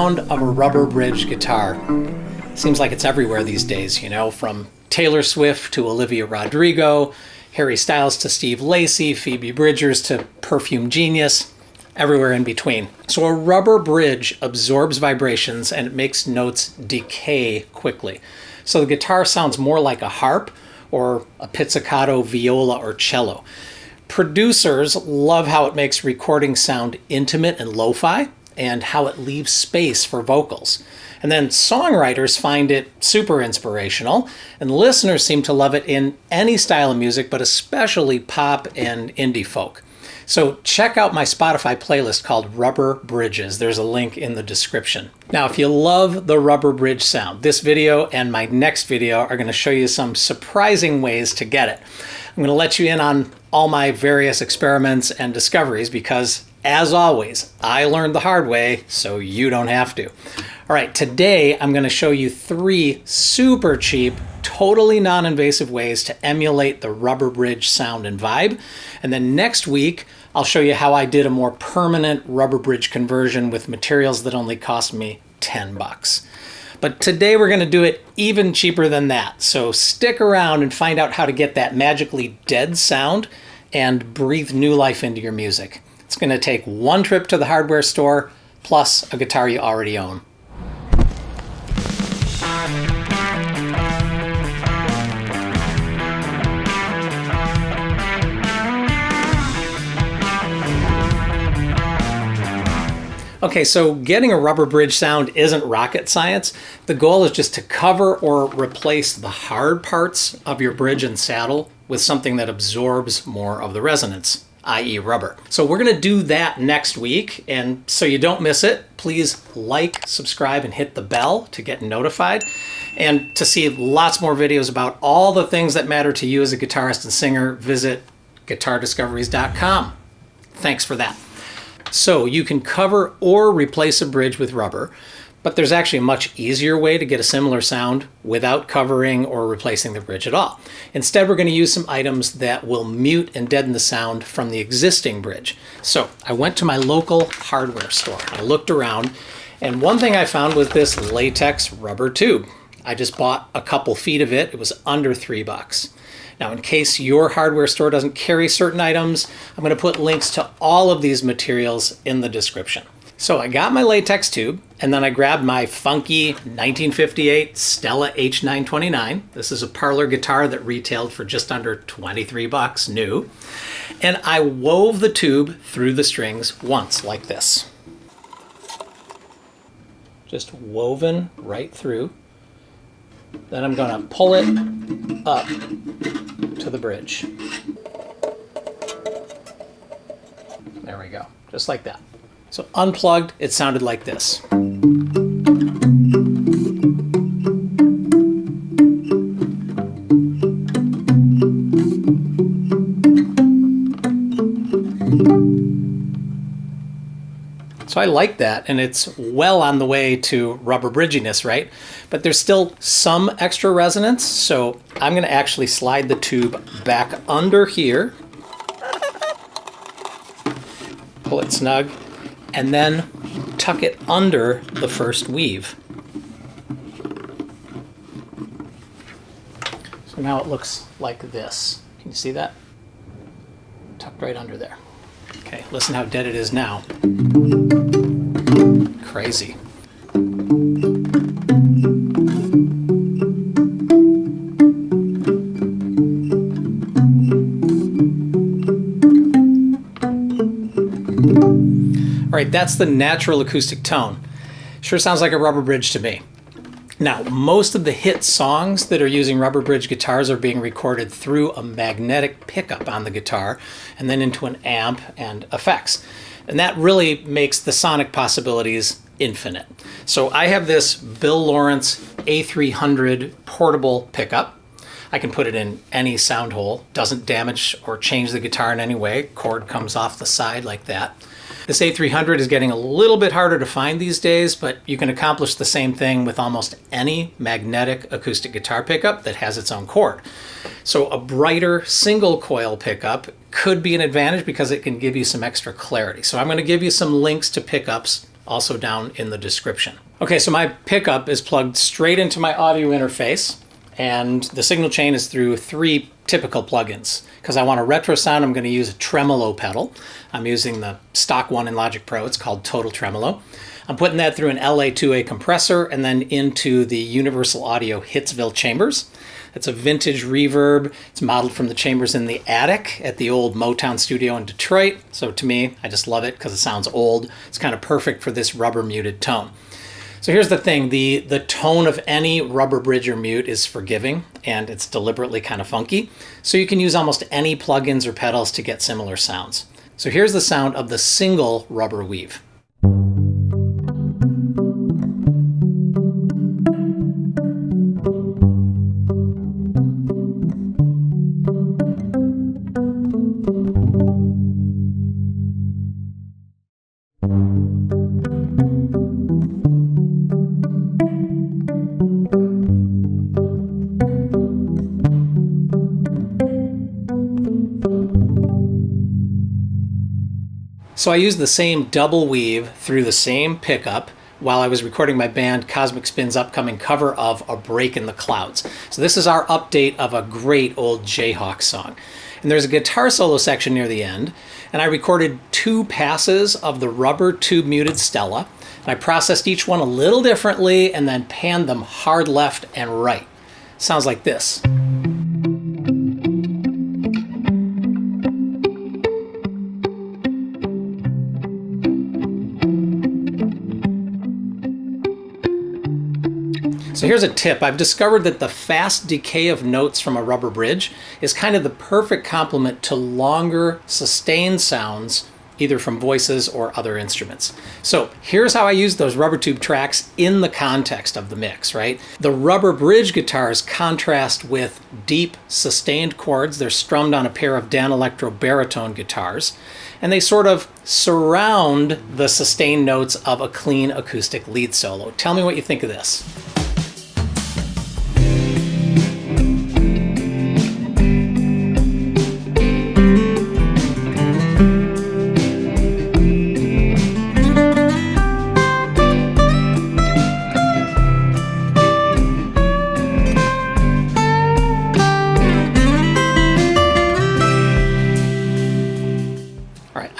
sound of a rubber bridge guitar. Seems like it's everywhere these days, you know, from Taylor Swift to Olivia Rodrigo, Harry Styles to Steve Lacy, Phoebe Bridgers to Perfume Genius, everywhere in between. So a rubber bridge absorbs vibrations and it makes notes decay quickly. So the guitar sounds more like a harp or a pizzicato, viola, or cello. Producers love how it makes recording sound intimate and lo-fi, and how it leaves space for vocals. And then songwriters find it super inspirational, and listeners seem to love it in any style of music, but especially pop and indie folk. So check out my Spotify playlist called Rubber Bridges. There's a link in the description. Now, if you love the rubber bridge sound, this video and my next video are going to show you some surprising ways to get it. I'm going to let you in on all my various experiments and discoveries because, as always, I learned the hard way, so you don't have to. All right, today I'm going to show you 3 super cheap, totally non-invasive ways to emulate the rubber bridge sound and vibe. And then next week, I'll show you how I did a more permanent rubber bridge conversion with materials that only cost me $10. But today we're going to do it even cheaper than that. So stick around and find out how to get that magically dead sound and breathe new life into your music. It's going to take one trip to the hardware store plus a guitar you already own. Okay, so getting a rubber bridge sound isn't rocket science. The goal is just to cover or replace the hard parts of your bridge and saddle with something that absorbs more of the resonance, i.e. rubber. So we're gonna do that next week, and so you don't miss it, please like, subscribe, and hit the bell to get notified, and to see lots more videos about all the things that matter to you as a guitarist and singer, visit guitardiscoveries.com. Thanks for that. So you can cover or replace a bridge with rubber, but there's actually a much easier way to get a similar sound without covering or replacing the bridge at all. Instead, we're going to use some items that will mute and deaden the sound from the existing bridge. So I went to my local hardware store. I looked around, and one thing I found was this latex rubber tube. I just bought a couple feet of it. It was under $3. Now, in case your hardware store doesn't carry certain items, I'm going to put links to all of these materials in the description. So I got my latex tube, and then I grabbed my funky 1958 Stella H929. This is a parlor guitar that retailed for just under $23 new. And I wove the tube through the strings once, like this. Just woven right through. Then I'm going to pull it up to the bridge. There we go, just like that. So unplugged, it sounded like this. So I like that, and it's well on the way to rubber bridginess, right? But there's still some extra resonance, so I'm going to actually slide the tube back under here, pull it snug, and then tuck it under the first weave. So now it looks like this. Can you see that? Tucked right under there. Okay, listen how dead it is now. Crazy. All right, that's the natural acoustic tone. Sure sounds like a rubber bridge to me. Now, most of the hit songs that are using rubber bridge guitars are being recorded through a magnetic pickup on the guitar and then into an amp and effects. And that really makes the sonic possibilities infinite. So I have this Bill Lawrence A300 portable pickup. I can put it in any sound hole, doesn't damage or change the guitar in any way. Cord comes off the side like that. This A300 is getting a little bit harder to find these days, but you can accomplish the same thing with almost any magnetic acoustic guitar pickup that has its own cord. So a brighter single coil pickup could be an advantage because it can give you some extra clarity. So I'm going to give you some links to pickups also down in the description. Okay, so my pickup is plugged straight into my audio interface, and the signal chain is through 3 typical plugins. Because I want a retro sound, I'm going to use a tremolo pedal. I'm using the stock one in Logic Pro. It's called Total Tremolo. I'm putting that through an LA2A compressor and then into the Universal Audio Hitsville chambers. It's a vintage reverb. It's modeled from the chambers in the attic at the old Motown studio in Detroit. So to me, I just love it because it sounds old. It's kind of perfect for this rubber muted tone. So here's the thing, the tone of any rubber bridge or mute is forgiving, and it's deliberately kind of funky. So you can use almost any plugins or pedals to get similar sounds. So here's the sound of the single rubber weave. So I used the same double weave through the same pickup while I was recording my band Cosmic Spin's upcoming cover of A Break in the Clouds. So this is our update of a great old Jayhawk song. And there's a guitar solo section near the end, and I recorded 2 passes of the rubber tube muted Stella. And I processed each one a little differently and then panned them hard left and right. Sounds like this. So here's a tip. I've discovered that the fast decay of notes from a rubber bridge is kind of the perfect complement to longer, sustained sounds, either from voices or other instruments. So here's how I use those rubber tube tracks in the context of the mix, right? The rubber bridge guitars contrast with deep, sustained chords. They're strummed on a pair of Danelectro baritone guitars, and they sort of surround the sustained notes of a clean acoustic lead solo. Tell me what you think of this.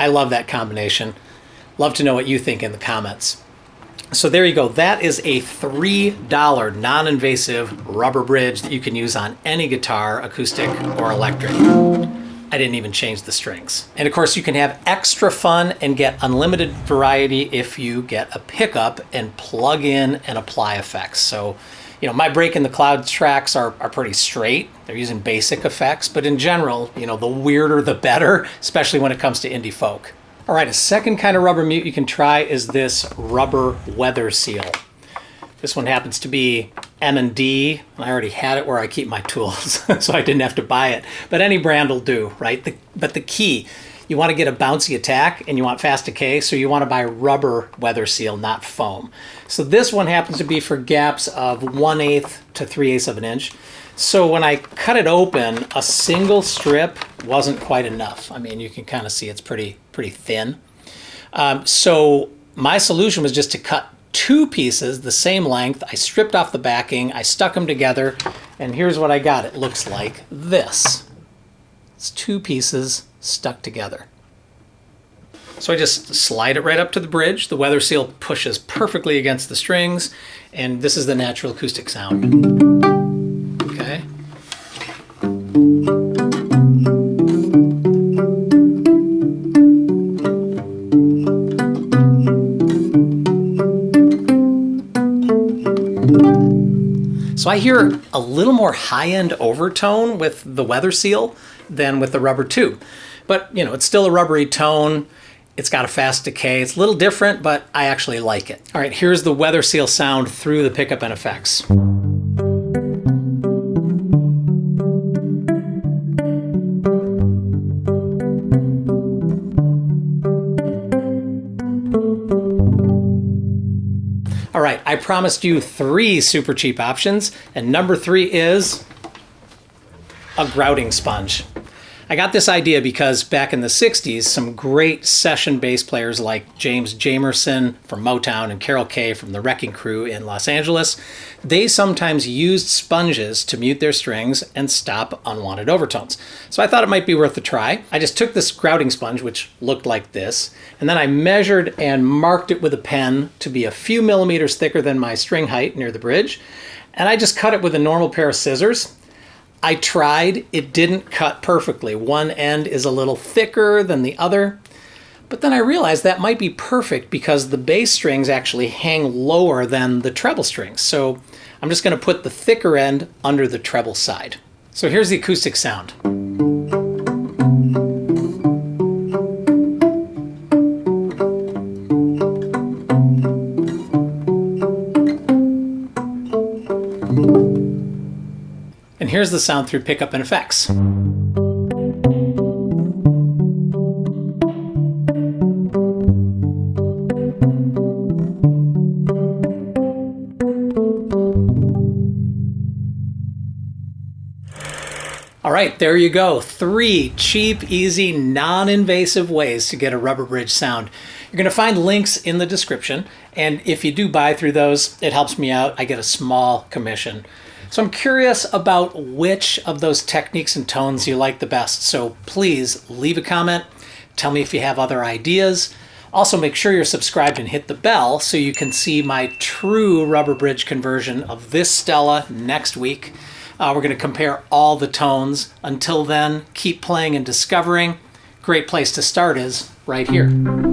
I love that combination. Love to know what you think in the comments. So there you go. That is a $3 non-invasive rubber bridge that you can use on any guitar, acoustic or electric. I didn't even change the strings. And of course you can have extra fun and get unlimited variety if you get a pickup and plug in and apply effects. So, you know, my Break in the Clouds tracks are pretty straight. They're using basic effects, but in general, you know, the weirder the better, especially when it comes to indie folk. All right, a second kind of rubber mute you can try is this Rubber Weatherseal. This one happens to be M&D, and I already had it where I keep my tools, so I didn't have to buy it. But any brand will do, right? But the key, you want to get a bouncy attack and you want fast decay, so you want to buy Rubber Weatherseal, not foam. So this one happens to be for gaps of 1/8 to 3/8 of an inch. So when I cut it open, a single strip wasn't quite enough. I mean, you can kind of see it's pretty thin. So my solution was just to cut 2 pieces the same length. I stripped off the backing, I stuck them together, and here's what I got. It looks like this. It's 2 pieces stuck together. So I just slide it right up to the bridge. The Weatherseal pushes perfectly against the strings, and this is the natural acoustic sound. Okay. So I hear a little more high-end overtone with the Weatherseal than with the rubber tube. But, you know, it's still a rubbery tone. It's got a fast decay. It's a little different, but I actually like it. All right, here's the Weatherseal sound through the pickup and effects. All right, I promised you 3 super cheap options, and number 3 is a grouting sponge. I got this idea because back in the 60s, some great session bass players like James Jamerson from Motown and Carol Kaye from the Wrecking Crew in Los Angeles, they sometimes used sponges to mute their strings and stop unwanted overtones. So I thought it might be worth a try. I just took this grouting sponge, which looked like this, and then I measured and marked it with a pen to be a few millimeters thicker than my string height near the bridge, and I just cut it with a normal pair of scissors. I tried, it didn't cut perfectly. One end is a little thicker than the other, but then I realized that might be perfect because the bass strings actually hang lower than the treble strings. So I'm just going to put the thicker end under the treble side. So here's the acoustic sound. And here's the sound through pickup and effects. All right, there you go. 3 cheap, easy, non-invasive ways to get a rubber bridge sound. You're going to find links in the description, and if you do buy through those, it helps me out. I get a small commission. So I'm curious about which of those techniques and tones you like the best. So please leave a comment. Tell me if you have other ideas. Also, make sure you're subscribed and hit the bell so you can see my true rubber bridge conversion of this Stella next week. We're going to compare all the tones. Until then, keep playing and discovering. Great place to start is right here.